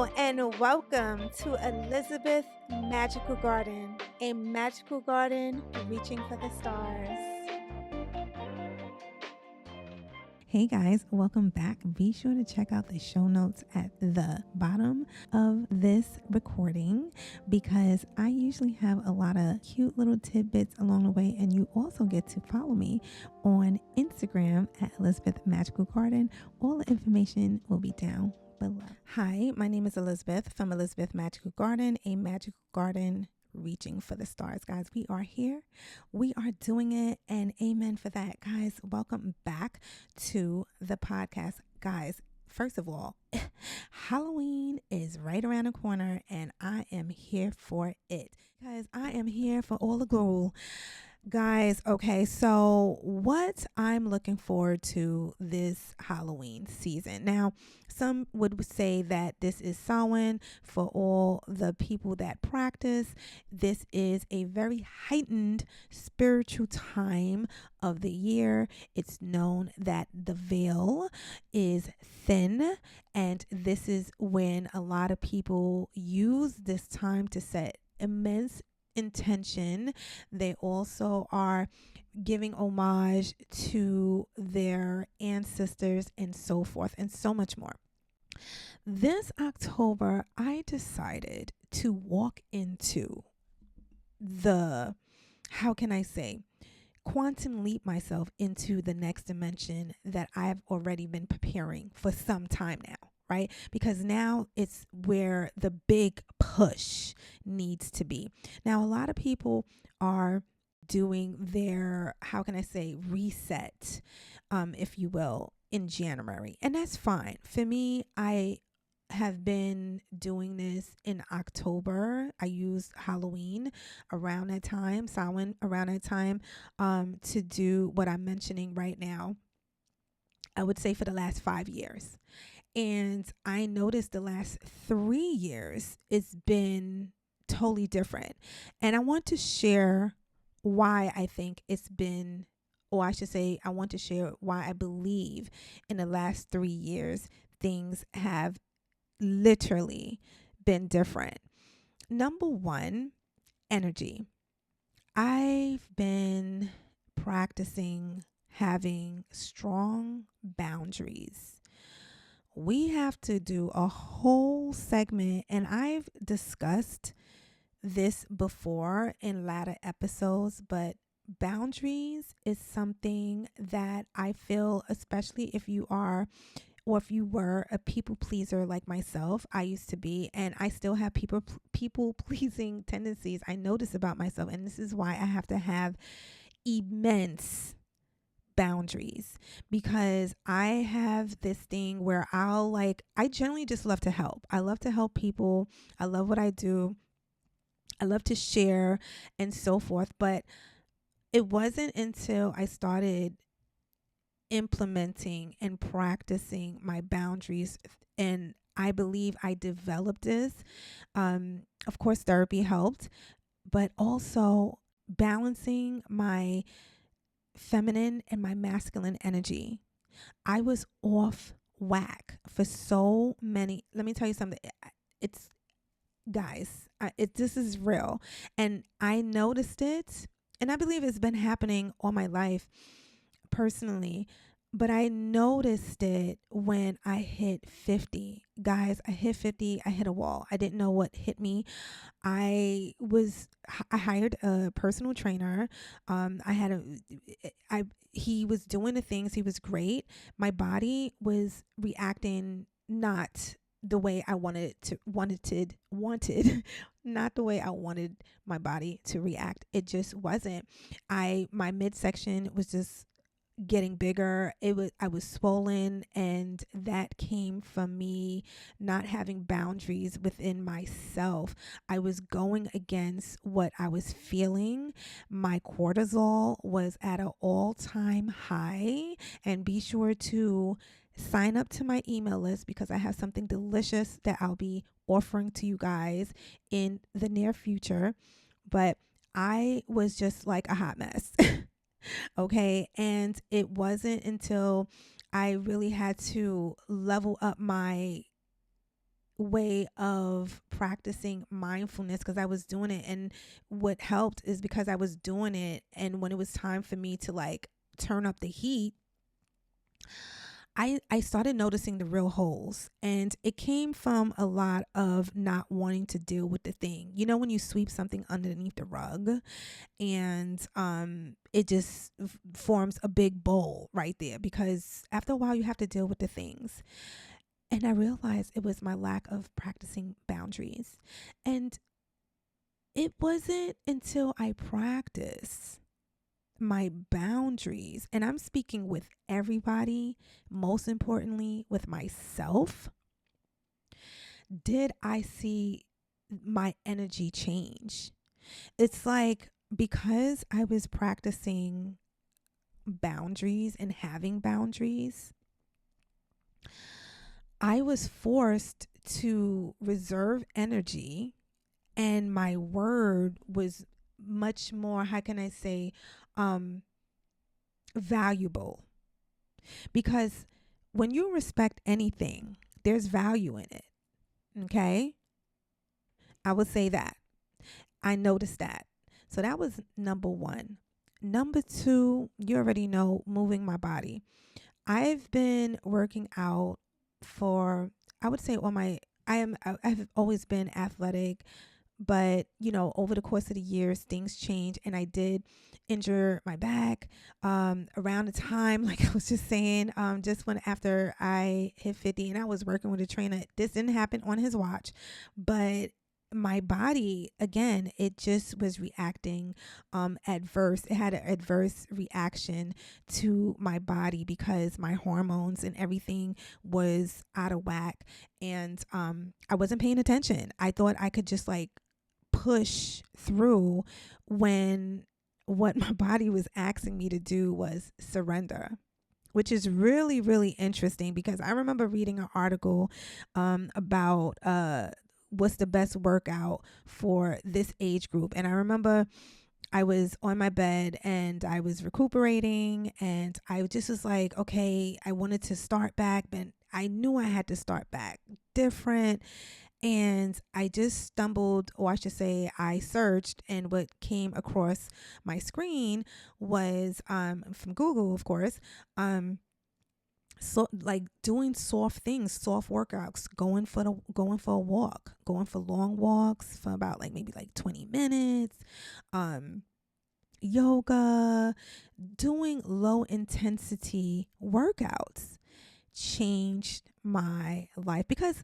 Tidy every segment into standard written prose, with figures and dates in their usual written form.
Hello and welcome to Elizabeth Magical Garden, a magical garden reaching for the stars. Hey guys, welcome back. Be sure to check out the show notes at the bottom of this recording because I usually have a lot of cute little tidbits along the way, and you also get to follow me on Instagram at Elizabeth Magical Garden. All the information will be down below. Hi, my name is Elizabeth from Elizabeth Magical Garden, a magical garden reaching for the stars. Guys, we are here, we are doing it, and amen for that. Guys, welcome back to the podcast. Guys, first of all, Halloween is right around the corner and I am here for it. Guys, I am here for all the glory. Guys, okay, so what I'm looking forward to this Halloween season. Now, some would say that this is Samhain for all the people that practice. This is a very heightened spiritual time of the year. It's known that the veil is thin, and this is when a lot of people use this time to set immense intention. They also are giving homage to their ancestors and so forth and so much more. This October, I decided to walk into the, how can I say, quantum leap myself into the next dimension that I've already been preparing for some time now. Right? Because now it's where the big push needs to be. Now, a lot of people are doing their, how can I say, reset, if you will, in January. And that's fine. For me, I have been doing this in October. I used Halloween around that time, Samhain around that time, to do what I'm mentioning right now. I would say for the last 5 years. And I noticed the last 3 years it's been totally different. And I want to share why I think it's been, or I should say, I want to share why I believe in the last 3 years things have literally been different. Number one, energy. I've been practicing having strong boundaries. We have to do a whole segment, and I've discussed this before in latter episodes, but boundaries is something that I feel, especially if you are, or if you were a people pleaser like myself. I used to be, and I still have people pleasing tendencies I notice about myself, and this is why I have to have immense boundaries, because I have this thing where I generally just love to help. I love to help people. I love what I do. I love to share and so forth. But it wasn't until I started implementing and practicing my boundaries, and I believe I developed this. Of course, therapy helped, but also balancing my feminine and my masculine energy. I was off whack for so many. Let me tell you something. It's, guys, this is real. And I noticed it, and I believe it's been happening all my life personally. But I noticed it when I hit 50. Guys, I hit 50. I hit a wall. I didn't know what hit me. I hired a personal trainer. He was doing the things. He was great. My body was reacting not the way I wanted, not the way I wanted my body to react. It just wasn't. My midsection was just getting bigger. I was swollen, and that came from me not having boundaries within myself. I was going against what I was feeling. My cortisol was at an all-time high, and be sure to sign up to my email list because I have something delicious that I'll be offering to you guys in the near future. But I was just like a hot mess. Okay. And it wasn't until I really had to level up my way of practicing mindfulness because I was doing it. And what helped is because I was doing it, and when it was time for me to like turn up the heat, I started noticing the real holes, and it came from a lot of not wanting to deal with the thing. You know, when you sweep something underneath the rug and it just forms a big bowl right there, because after a while you have to deal with the things. And I realized it was my lack of practicing boundaries. And it wasn't until I practiced my boundaries, and I'm speaking with everybody, most importantly with myself, did I see my energy change. It's like, because I was practicing boundaries and having boundaries, I was forced to reserve energy, and my word was much more, how can I say, valuable. Because when you respect anything, there's value in it. Okay? I would say that. I noticed that. So that was number one. Number two, you already know, moving my body. I've been working out for, I would say, I've always been athletic, but you know, over the course of the years, things change, and I did injure my back around the time, like I was just saying, just when after I hit 50, and I was working with a trainer. This didn't happen on his watch, but my body, again, it just was reacting adverse. It had an adverse reaction to my body because my hormones and everything was out of whack, and I wasn't paying attention. I thought I could just like push through, when what my body was asking me to do was surrender, which is really, really interesting, because I remember reading an article about what's the best workout for this age group. And I remember I was on my bed and I was recuperating, and I just was like, okay, I wanted to start back, but I knew I had to start back different. And I just stumbled, or I should say, I searched, and what came across my screen was from Google, of course, so like doing soft things, soft workouts, going for a walk, going for long walks for about like maybe like 20 minutes, yoga, doing low intensity workouts changed my life, because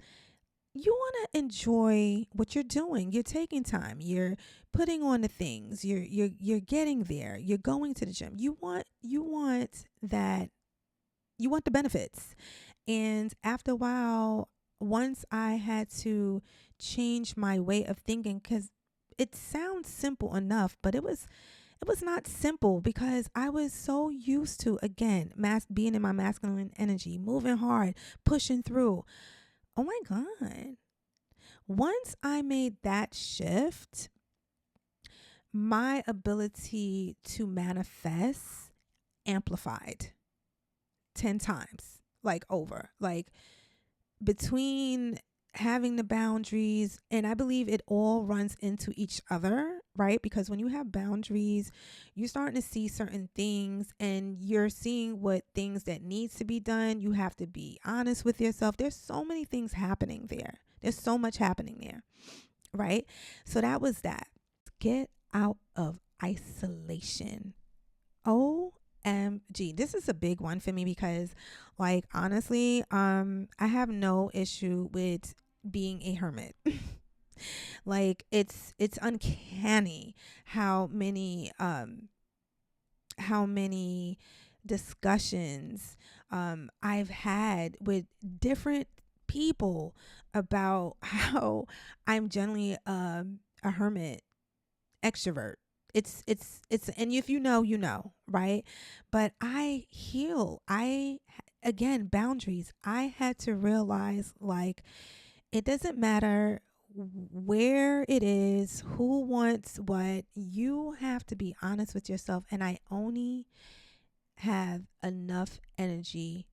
you want to enjoy what you're doing. You're taking time. You're putting on the things. You're getting there. You're going to the gym. You want that. You want the benefits. And after a while, once I had to change my way of thinking, because it sounds simple enough, but it was not simple, because I was so used to, again, being in my masculine energy, moving hard, pushing through. Oh my God. Once I made that shift, my ability to manifest amplified 10 times, like over, like between having the boundaries, and I believe it all runs into each other, right? Because when you have boundaries, you're starting to see certain things, and you're seeing what things that needs to be done. You have to be honest with yourself. There's so many things happening there. There's so much happening there, right? So that was that. Get out of isolation. OMG. This is a big one for me, because like honestly, I have no issue with being a hermit. Like it's uncanny how many discussions I've had with different people about how I'm generally a hermit extrovert. It's and if you know, you know, right? But I heal. Again, boundaries. I had to realize, like, it doesn't matter where it is, who wants what. You have to be honest with yourself, and I only have enough energy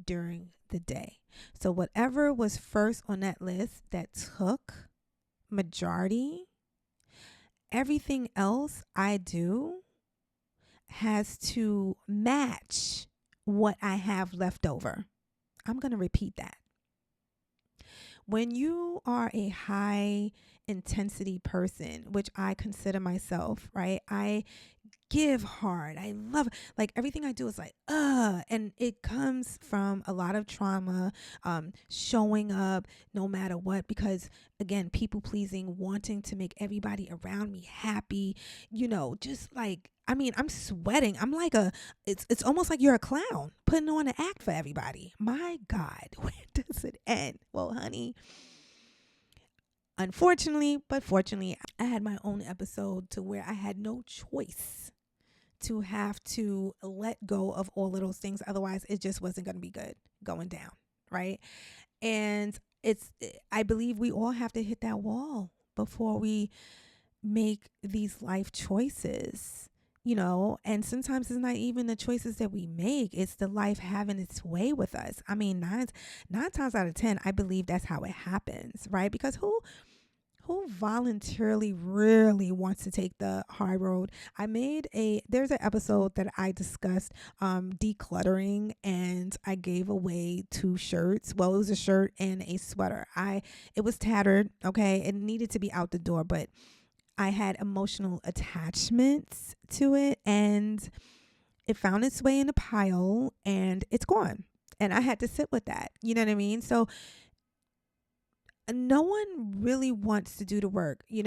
during the day. So whatever was first on that list that took majority, everything else I do has to match what I have left over. I'm going to repeat that. When you are a high intensity person, which I consider myself, right? I give hard. I love, like, everything I do is like, and it comes from a lot of trauma, showing up no matter what, because again, people pleasing, wanting to make everybody around me happy, just like, I mean, I'm sweating. I'm like it's almost like you're a clown putting on an act for everybody. My God, where does it end? Well, honey, unfortunately, but fortunately, I had my own episode to where I had no choice to have to let go of all of those things. Otherwise, it just wasn't going to be good going down, right? And I believe we all have to hit that wall before we make these life choices, and sometimes it's not even the choices that we make. It's the life having its way with us. I mean, nine times out of 10, I believe that's how it happens, right? Because who voluntarily really wants to take the high road? There's an episode that I discussed decluttering, and I gave away 2 shirts. Well, it was a shirt and a sweater. It was tattered, okay? It needed to be out the door, but I had emotional attachments to it, and it found its way in a pile, and it's gone. And I had to sit with that. You know what I mean? So no one really wants to do the work. A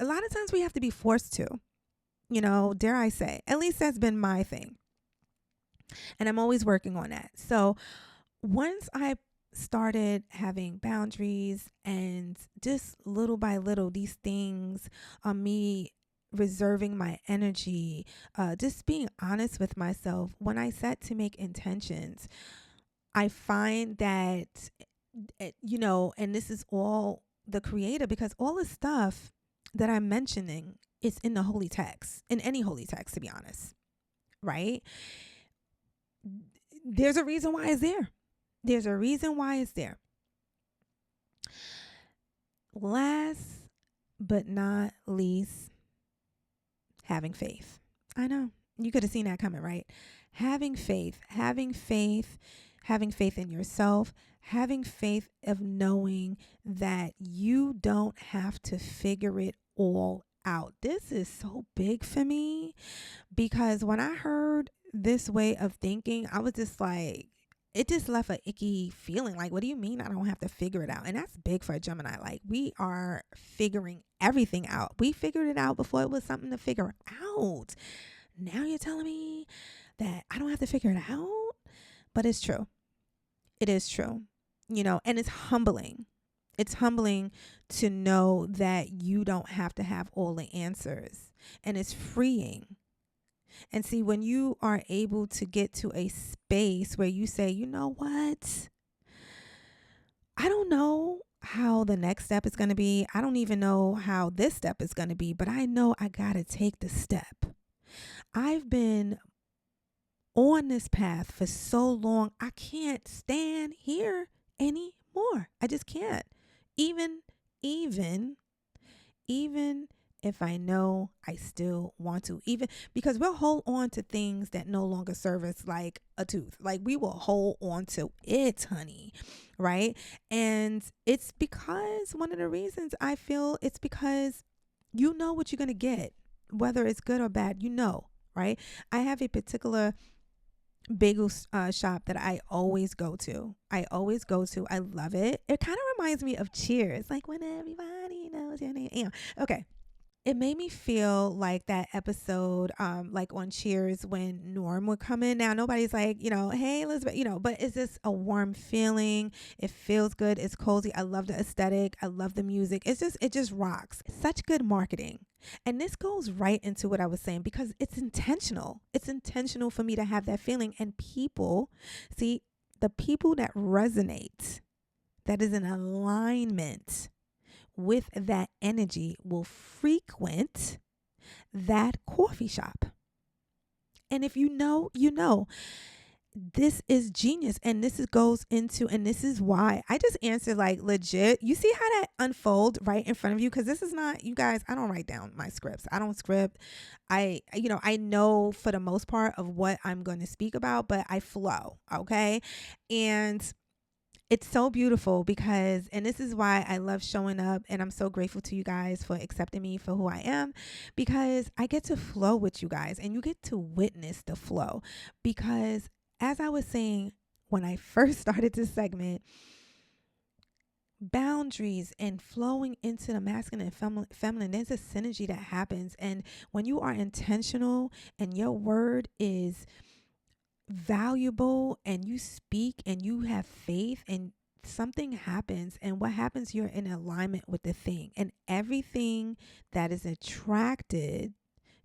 lot of times we have to be forced to, dare I say. At least that's been my thing. And I'm always working on that. So once I started having boundaries, and just little by little, these things, me reserving my energy, just being honest with myself, when I set to make intentions, I find that, and this is all the creator, because all the stuff that I'm mentioning is in the holy text, in any holy text, to be honest, right? There's a reason why it's there. There's a reason why it's there. Last but not least, having faith. I know you could have seen that coming, right? Having faith in yourself, having faith of knowing that you don't have to figure it all out. This is so big for me, because when I heard this way of thinking, I was just like, it just left an icky feeling. Like, what do you mean I don't have to figure it out? And that's big for a Gemini. Like, we are figuring everything out. We figured it out before it was something to figure out. Now you're telling me that I don't have to figure it out? But it's true. It is true. And it's humbling. It's humbling to know that you don't have to have all the answers. And it's freeing. And see, when you are able to get to a space where you say, you know what? I don't know how the next step is going to be. I don't even know how this step is going to be, but I know I got to take the step. I've been on this path for so long. I can't stand here anymore. I just can't. Even if I know I still want to, even because we'll hold on to things that no longer serve us, like a tooth. Like, we will hold on to it, honey, right? And it's because one of the reasons I feel, it's because you know what you're going to get, whether it's good or bad, right? I have a particular bagel shop that I always go to. I love it. It kind of reminds me of Cheers, like when everybody knows your name. Okay. It made me feel like that episode, like on Cheers, when Norm would come in. Now, nobody's like, hey, Elizabeth, but it's just a warm feeling. It feels good. It's cozy. I love the aesthetic. I love the music. It just rocks. Such good marketing. And this goes right into what I was saying, because it's intentional. It's intentional for me to have that feeling. And people, see, the people that resonate, that is in alignment with that energy, will frequent that coffee shop. And if you know, this is genius. And goes into, and this is why I just answered like legit. You see how that unfold right in front of you? Because this is not, you guys, I don't write down my scripts. I don't script. I know for the most part of what I'm going to speak about, but I flow. Okay. And it's so beautiful because, and this is why I love showing up, and I'm so grateful to you guys for accepting me for who I am, because I get to flow with you guys and you get to witness the flow. Because as I was saying when I first started this segment, boundaries and flowing into the masculine and feminine, there's a synergy that happens. And when you are intentional and your word is valuable and you speak and you have faith and something happens, and what happens, you're in alignment with the thing, and everything that is attracted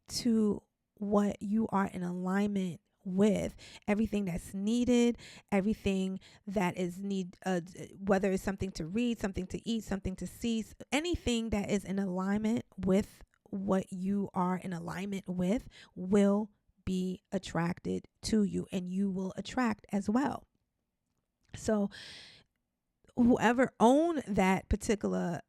to what you are in alignment with, everything that's needed, everything that is whether it's something to read, something to eat, something to see, anything that is in alignment with what you are in alignment with will be attracted to you, and you will attract as well. So whoever owned that particular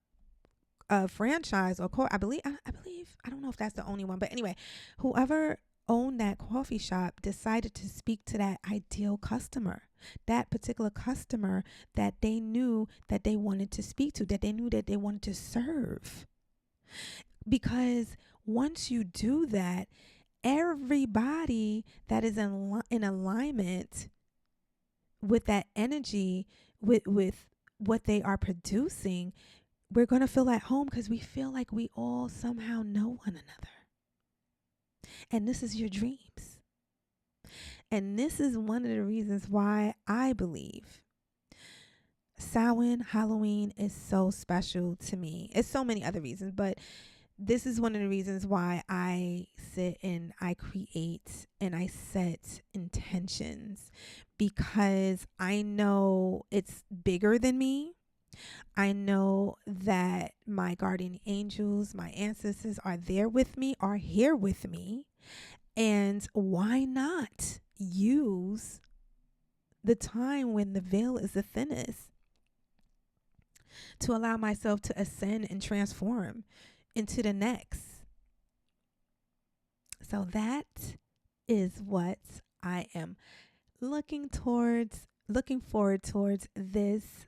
franchise or I believe, I don't know if that's the only one, but anyway, whoever owned that coffee shop decided to speak to that ideal customer, that particular customer that they knew that they wanted to speak to, that they knew that they wanted to serve. Because once you do that, everybody that is in alignment with that energy, with what they are producing, we're going to feel at home because we feel like we all somehow know one another. And this is your dreams. And this is one of the reasons why I believe Samhain, Halloween is so special to me. It's so many other reasons, but this is one of the reasons why I sit and I create and I set intentions, because I know it's bigger than me. I know that my guardian angels, my ancestors are there with me, are here with me. And why not use the time when the veil is the thinnest to allow myself to ascend and transform into the next? So that is what I am looking forward towards this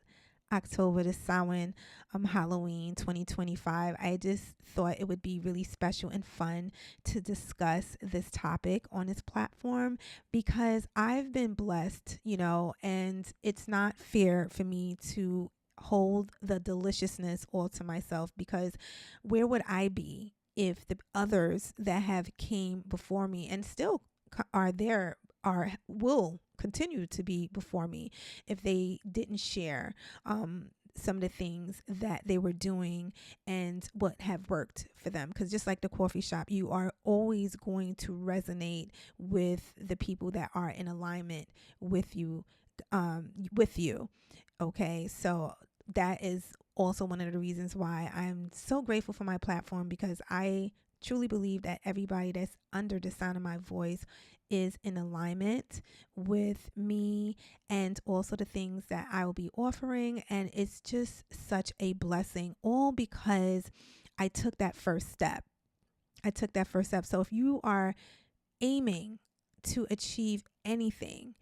October, the Samhain, Halloween 2025. I just thought it would be really special and fun to discuss this topic on this platform, because I've been blessed, and it's not fair for me to hold the deliciousness all to myself, because where would I be if the others that have came before me and still are there will continue to be before me, if they didn't share some of the things that they were doing and what have worked for them? Because just like the coffee shop, you are always going to resonate with the people that are in alignment with you. Okay, so that is also one of the reasons why I'm so grateful for my platform, because I truly believe that everybody that's under the sound of my voice is in alignment with me and also the things that I will be offering. And it's just such a blessing, all because I took that first step. So if you are aiming to achieve anything,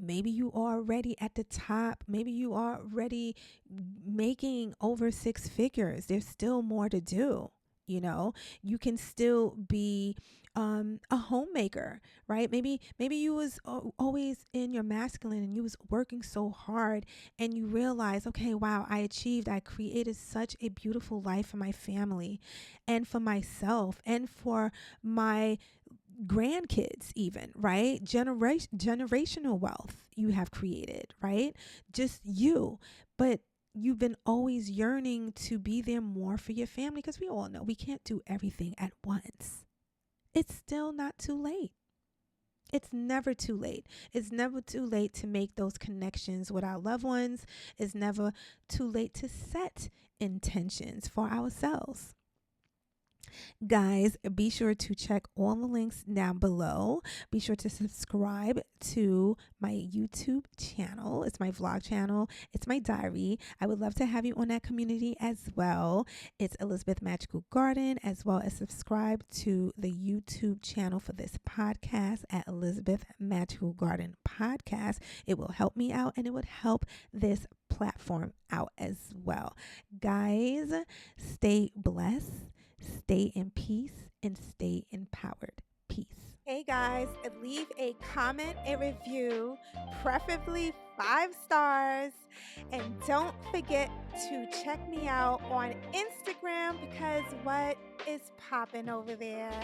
maybe you are already at the top, maybe you are already making over 6 figures, there's still more to do. You can still be a homemaker, right? Maybe you was always in your masculine and you was working so hard, and you realize, okay, wow, I created such a beautiful life for my family and for myself and for my grandkids even, right? Generational wealth you have created, right? Just you. But you've been always yearning to be there more for your family, because we all know we can't do everything at once. It's still not too late. It's never too late. It's never too late to make those connections with our loved ones. It's never too late to set intentions for ourselves. Guys, be sure to check all the links down below. Be sure to subscribe to my YouTube channel. It's my vlog channel. It's my diary. I would love to have you on that community as well. It's Elizabeth Magical Garden, as well as subscribe to the YouTube channel for this podcast at Elizabeth Magical Garden Podcast. It will help me out and it would help this platform out as well. Guys, stay blessed. Stay in peace and stay empowered. Peace. Hey guys, leave a comment, a review, preferably 5 stars. And don't forget to check me out on Instagram because what is popping over there.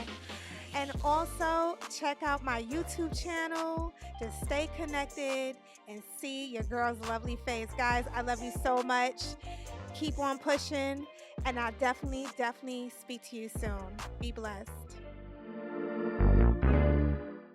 And also check out my YouTube channel to stay connected and see your girl's lovely face. Guys, I love you so much. Keep on pushing. And I'll definitely speak to you soon. Be blessed.